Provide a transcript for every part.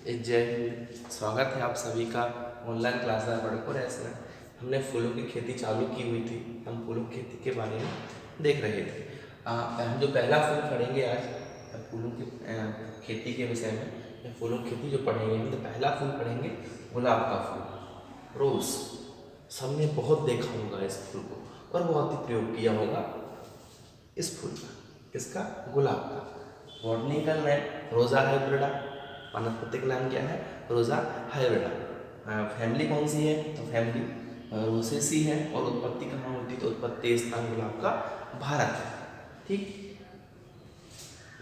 जय हिंद। स्वागत है आप सभी का ऑनलाइन क्लास बड़को रेस में। हमने फूलों की खेती चालू की हुई थी। हम फूलों की खेती के बारे में देख रहे थे। हम जो पहला फूल पढ़ेंगे आज फूलों की खेती के विषय में, फूलों की खेती जो पढ़ेंगे हम, तो पहला फूल पढ़ेंगे गुलाब का फूल, रोज़। सबने बहुत देखा होगा इस फूल को और बहुत ही प्रयोग किया होगा इस फूल का। किसका? गुलाब का। बॉटनिकल नेम रोज़ा हाइब्रिडा। वानस्पतिक नाम क्या है? रोज़ा हाइब्रिडा। फैमिली कौन सी है? तो फैमिली रोसेसी है। और उत्पत्ति कहाँ होती है? तो उत्पत्ति स्थान गुलाब का भारत है। ठीक,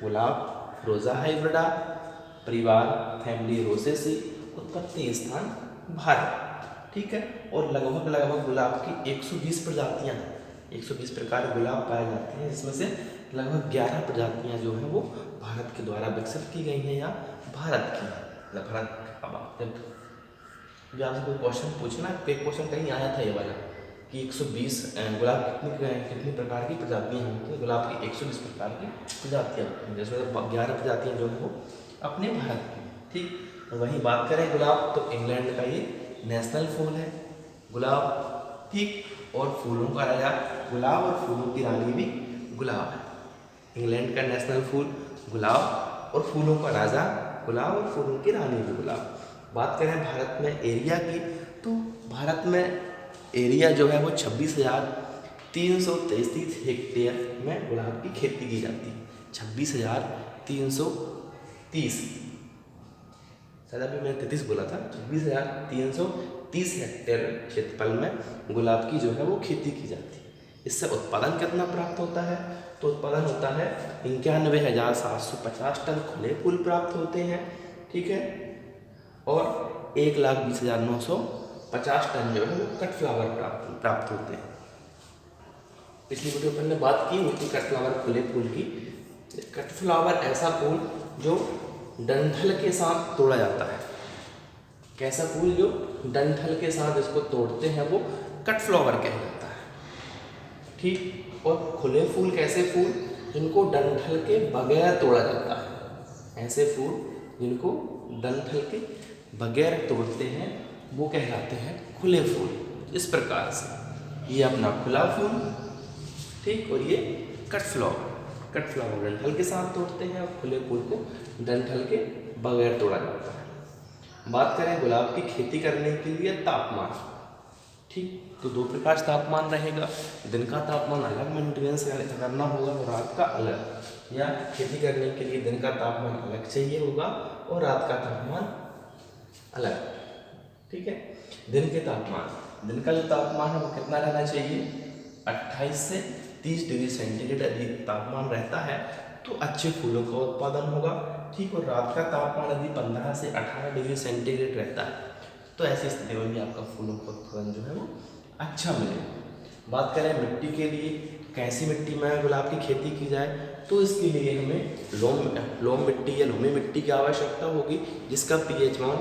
गुलाब रोज़ा हाइब्रिडा, परिवार फैमिली रोसेसी, उत्पत्ति स्थान भारत। ठीक है। और लगभग गुलाब की 120 प्रजातियां हैं। 120 प्रकार गुलाब पाए जाते हैं, जिसमें से लगभग 11 प्रजातियां जो हैं वो भारत के द्वारा विकसित की गई हैं या भारत की है। भारत जब आपसे कोई क्वेश्चन पूछना, एक क्वेश्चन कहीं आया था ये वाला कि 120 गुलाब कितनी प्रकार की प्रजातियां होती हैं? गुलाब की 120 प्रकार की प्रजातियां होती हैं, जिसमें 11 प्रजातियां जो हैं वो अपने भारत की। ठीक, वहीं बात करें गुलाब, तो इंग्लैंड का ये नेशनल फूल है गुलाब। ठीक, और फूलों का राजा गुलाब और फूलों की रानी भी गुलाब है। इंग्लैंड का नेशनल फूल गुलाब और फूलों का राजा गुलाब और फूलों की रानी भी गुलाब। बात करें भारत में एरिया की, तो भारत में एरिया जो है वो 26,333 हेक्टेयर में गुलाब की खेती की जाती है। 26,330, शायद अभी मैंने 33 बोला था। 26,330 हेक्टेयर क्षेत्रफल में गुलाब की जो है वो खेती की जाती है। इससे उत्पादन कितना प्राप्त होता है? तो उत्पादन होता है 91,750 टन खुले फूल प्राप्त होते हैं। ठीक है। और 1,20,950 टन जो है वो कट फ्लावर प्राप्त होते हैं। पिछली वीडियो पर हमने बात की हुई थी कट फ्लावर खुले फूल की। कट फ्लावर ऐसा फूल जो डंठल के साथ तोड़ा जाता है। कैसा फूल? जो डंठल के साथ इसको तोड़ते हैं वो कट फ्लावर कहलाता है। ठीक, और खुले फूल कैसे फूल? जिनको डंठल के बगैर तोड़ा जाता है। ऐसे फूल जिनको डंठल के बगैर तोड़ते हैं वो कहलाते हैं खुले फूल। इस प्रकार से ये अपना खुला फूल, ठीक, और ये कट फ्लावर डंठल के साथ तोड़ते हैं और खुले फूल को डंठल के बगैर तोड़ा जाता है। बात करें गुलाब की खेती करने के लिए तापमान, ठीक, तो 2 प्रकार से तापमान रहेगा। दिन का तापमान अलग मेंटेनेंस करना होगा और रात का अलग, या खेती करने के लिए दिन का तापमान अलग चाहिए होगा और रात का तापमान अलग। ठीक है। दिन का जो तापमान है वो कितना रहना चाहिए? 28 से 30 डिग्री सेंटीग्रेड यदि तापमान रहता है तो अच्छे फूलों का उत्पादन होगा। ठीक, और रात का तापमान यदि 15 से 18 डिग्री सेंटीग्रेड रहता है तो ऐसी स्थिति में भी आपका फूलों का उत्पादन जो है वो अच्छा मिलेगा। बात करें मिट्टी के लिए, कैसी मिट्टी में गुलाब की खेती की जाए, तो इसके लिए हमें लोम मिट्टी या लोमी मिट्टी की आवश्यकता होगी, जिसका pH मान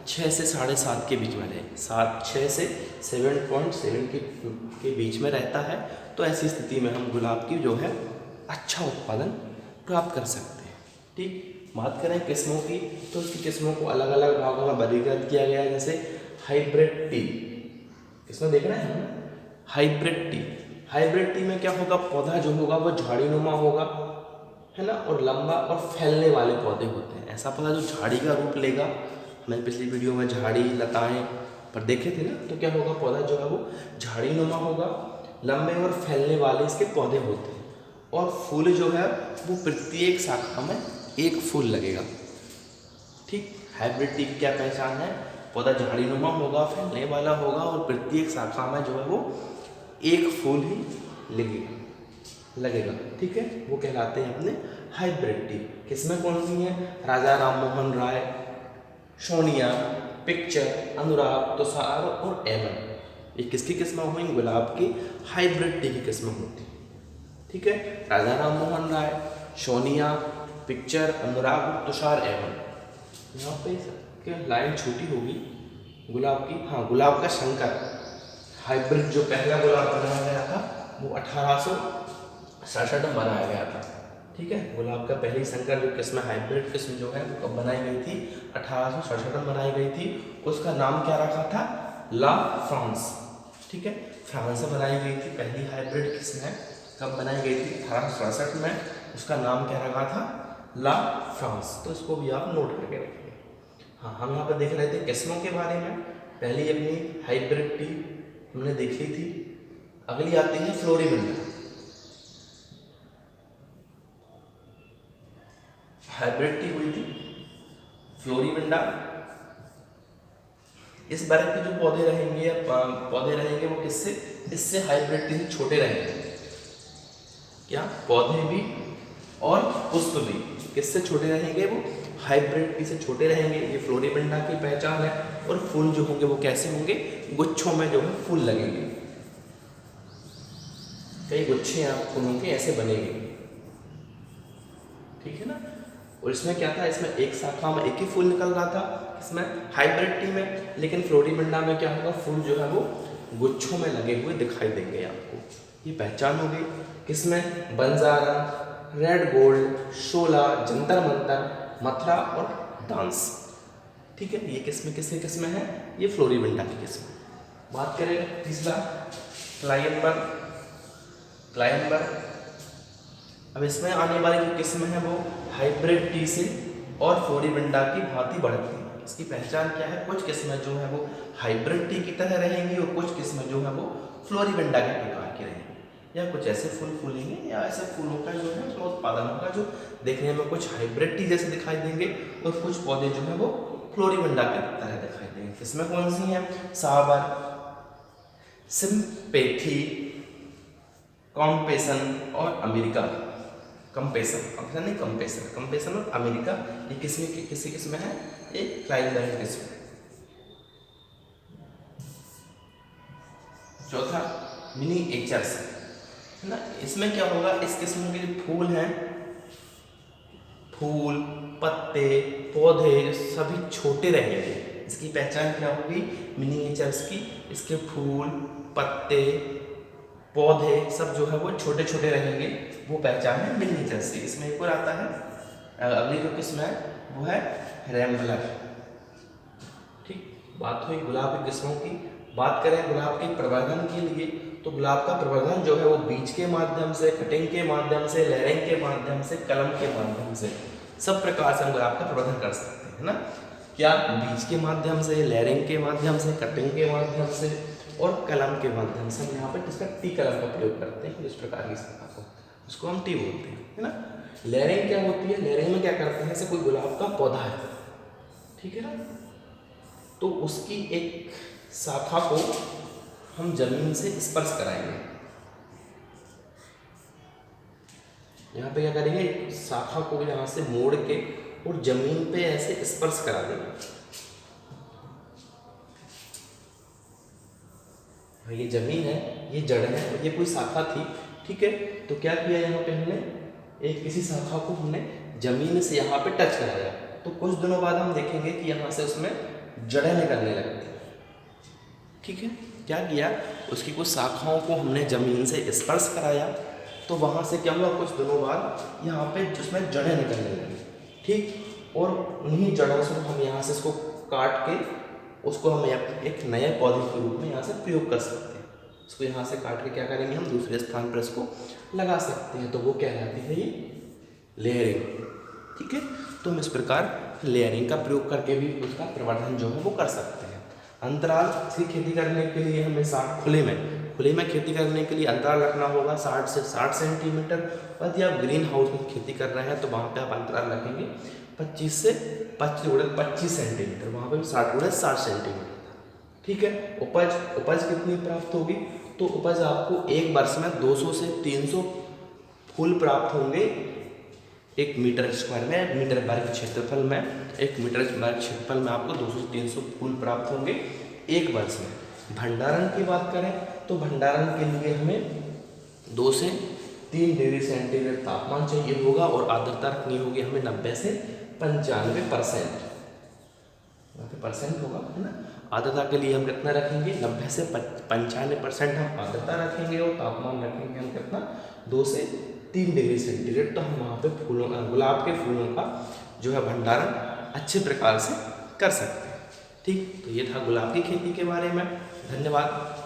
6 से 7.5 के बीच में रहे। 6 से 7.7 के बीच में रहता है। तो ऐसी स्थिति में हम गुलाब की जो है अच्छा उत्पादन प्राप्त कर सकते हैं। ठीक, बात करें किस्मों की, तो इसकी किस्मों को अलग अलग भागों में वर्गीकृत किया गया है। जैसे हाइब्रिड टी, इसमें देख रहे हैं हाइब्रिड टी में क्या होगा? पौधा जो होगा वो झाड़ीनुमा होगा, है ना, और लंबा और फैलने वाले पौधे होते हैं। ऐसा पौधा जो झाड़ी का रूप लेगा, मैंने पिछली वीडियो में झाड़ी लताएं पर देखे थे ना, तो क्या होगा? पौधा जो है वो झाड़ीनुमा होगा, लंबे और फैलने वाले इसके पौधे होते हैं। और फूल जो है वो प्रत्येक शाखा में एक फूल लगेगा। ठीक, हाइब्रिड टी की क्या पहचान है? पौधा झाड़ीनुमा होगा, फैलने वाला होगा और प्रत्येक शाखा में जो है वो एक फूल ही लगेगा। ठीक है, वो कहलाते हैं अपने हाइब्रिड टी। किस्में कौन सी हैं? राजा राममोहन राय, सोनिया, पिक्चर, अनुराग, तुषार और एवन। ये किसकी किस्में हुई? गुलाब की हाइब्रिड टी की किस्में होती। ठीक है, राजा राममोहन राय, सोनिया, पिक्चर, अनुराग, तुषार, एवन। यहाँ पे क्या लाइन छोटी होगी गुलाब की? हाँ, गुलाब का शंकर हाइब्रिड जो पहला गुलाब बनाया गया था वो 1867 में बनाया गया था। ठीक है। गुलाब का पहली संकर जो किस्म हाइब्रिड किस्म जो है वो कब बनाई गई थी? 1867 में बनाई गई थी। उसका नाम क्या रखा था? ला फ्रांस। ठीक है, फ्रांस में बनाई गई थी पहली हाइब्रिड किस्म है। कब बनाई गई थी? 1867 में। उसका नाम क्या रखा था? ला फ्रांस। तो इसको भी आप नोट करके रखिए। हाँ, हम यहाँ पर देख रहे थे किस्मों के बारे में। पहली अपनी हाइब्रिड टी हमने देख ली थी। अगली आती है फ्लोरीबंडा। हाइब्रिड टी हुई थी फ्लोरीबंडा। इस बार के जो पौधे रहेंगे या पौधे रहेंगे वो किससे? इससे हाइब्रिड टी से छोटे रहेंगे। क्या? पौधे भी और पुष्प भी किससे छोटे रहेंगे? वो हाइब्रिड टी से छोटे रहेंगे। ये फ्लोरीबंडा की पहचान है। और फूल जो होंगे वो कैसे होंगे? गुच्छों में जो है फूल लगेंगे। कई गुच्छे आप फूलों के ऐसे बनेंगे। ठीक है ना। और इसमें क्या था? इसमें एक शाखा में एक ही फूल निकल रहा था, इसमें हाइब्रिड टी में। लेकिन फ्लोरीबंडा में क्या होगा? फूल जो है वो गुच्छों में लगे हुए दिखाई देंगे आपको। ये पहचान हो गई। किसमें? बंजारा, रेड गोल्ड, शोला, जंतर मंतर, मथुरा और डांस। ठीक है, ये किस्में किसकी किस्में हैं? ये फ्लोरीबंडा की किस्म। बात करें तीसरा क्लाइंबर। क्लाइंबर अब इसमें आने वाली जो किस्म है वो हाइब्रिड टी से और फ्लोरीबंडा की भांति बढ़ती है। इसकी पहचान क्या है? कुछ किस्में जो है वो हाइब्रिड टी की तरह रहेंगी और कुछ किस्में जो है वो फ्लोरीबंडा के प्रकार की रहेंगी। या कुछ ऐसे फूल फूलेंगे या ऐसे फूलों का जो है उसका उत्पादन होगा जो देखने में कुछ हाइब्रिड टी जैसे दिखाई देंगे और कुछ पौधे जो है वो फ्लोरीबंडा की तरह दिखाई देंगे। किस्में कौन सी हैं? साबर, सिम्पेथी, कॉम्पेसन और अमेरिका। कंपेसन नहीं, कंपेसन और अमेरिका, ये किसी किस्म है? एक क्लाइंबर किस्म। चौथा मिनिएचर्स है ना। इसमें क्या होगा? इस किस्म के जो फूल हैं, फूल, पत्ते, पौधे सभी छोटे रहेंगे। इसकी पहचान क्या होगी? मिनिएचर्स की। इसके फूल, पत्ते, पौधे सब जो है वो छोटे छोटे रहेंगे। वो पहचान है मिनिएचर्स की। इसमें एक और आता है, अगली जो किस्म है वो है रैम्बलर। ठीक, बात हुई गुलाब की किस्मों की। बात करें गुलाब के प्रवर्धन के लिए, तो गुलाब का प्रवर्धन जो है वो बीज के माध्यम से, कटिंग के माध्यम से, लेयरिंग के माध्यम से, कलम के माध्यम से, सब प्रकार से हम गुलाब का प्रवर्धन कर सकते हैं, है ना। क्या? बीज के माध्यम से, लेयरिंग के माध्यम से, कटिंग के माध्यम से और कलम के माध्यम से। हम यहाँ पर जिसका टी कलम का प्रयोग करते हैं इस प्रकार की शाखा को, उसको हम टी बोलते हैं, है ना। लेयरिंग क्या होती है? लेयरिंग में क्या करते हैं? जैसे कोई गुलाब का पौधा है, ठीक है ना, तो उसकी एक शाखा को हम जमीन से स्पर्श कराएंगे। यहाँ पे क्या करेंगे? शाखा को यहाँ से मोड़ के और जमीन पे ऐसे स्पर्श करा देंगे। ये जमीन है, ये जड़ है और ये कोई शाखा थी, ठीक है। तो क्या किया यहाँ पे हमने? एक किसी शाखा को हमने जमीन से यहाँ पे टच कराया। तो कुछ दिनों बाद हम देखेंगे कि यहाँ से उसमें जड़ें निकलने लगती हैं, ठीक है। क्या किया? उसकी कुछ शाखाओं को हमने जमीन से स्पर्श कराया, तो वहाँ से क्या हुआ? कुछ दिनों बाद यहाँ पे उसमें जड़ें निकलने लगी, ठीक। और उन्हीं जड़ों से हम यहाँ से इसको काट के उसको हम एक नए पौधे के रूप में यहाँ से प्रयोग कर सकते हैं। इसको यहाँ से काट के क्या करेंगे? हम दूसरे स्थान पर इसको लगा सकते हैं। तो वो कहलाती है ये लेयरिंग, ठीक है। तो हम इस प्रकार लेयरिंग का प्रयोग करके भी उसका प्रवर्धन जो है वो कर सकते हैं। अंतराल की खेती करने के लिए हमें खुले में खेती करने के लिए अंतराल रखना होगा 60 से 60 सेंटीमीटर। यदि आप ग्रीन हाउस में खेती कर रहे हैं तो वहाँ पे आप अंतराल रखेंगे 25 से 25 सेंटीमीटर, वहाँ पे भी 60 सेंटीमीटर, ठीक है। उपज कितनी प्राप्त होगी? तो उपज आपको एक वर्ष में 200 से 300 फूल प्राप्त होंगे 1 मीटर स्क्वायर में, मीटर वर्ग क्षेत्रफल में। 1 मीटर वर्ग क्षेत्रफल में आपको 200 से 300 फूल प्राप्त होंगे एक वर्ष में। भंडारण की बात करें तो भंडारण के लिए हमें 2 से 3 डिग्री सेंटीग्रेड तापमान चाहिए होगा और आर्द्रता रखनी होगी हमें 90 से 95%। 90% होगा, है ना। आर्द्रता के लिए हम कितना रखेंगे? 90 से 95% हम आर्द्रता रखेंगे और तापमान रखेंगे हम कितना? 2 से 3 डिग्री सेंटीग्रेड, तो हम वहाँ पे फूलों गुलाब के फूलों का जो है भंडारण अच्छे प्रकार से कर सकते हैं। ठीक, तो ये था गुलाब की खेती के बारे में। धन्यवाद।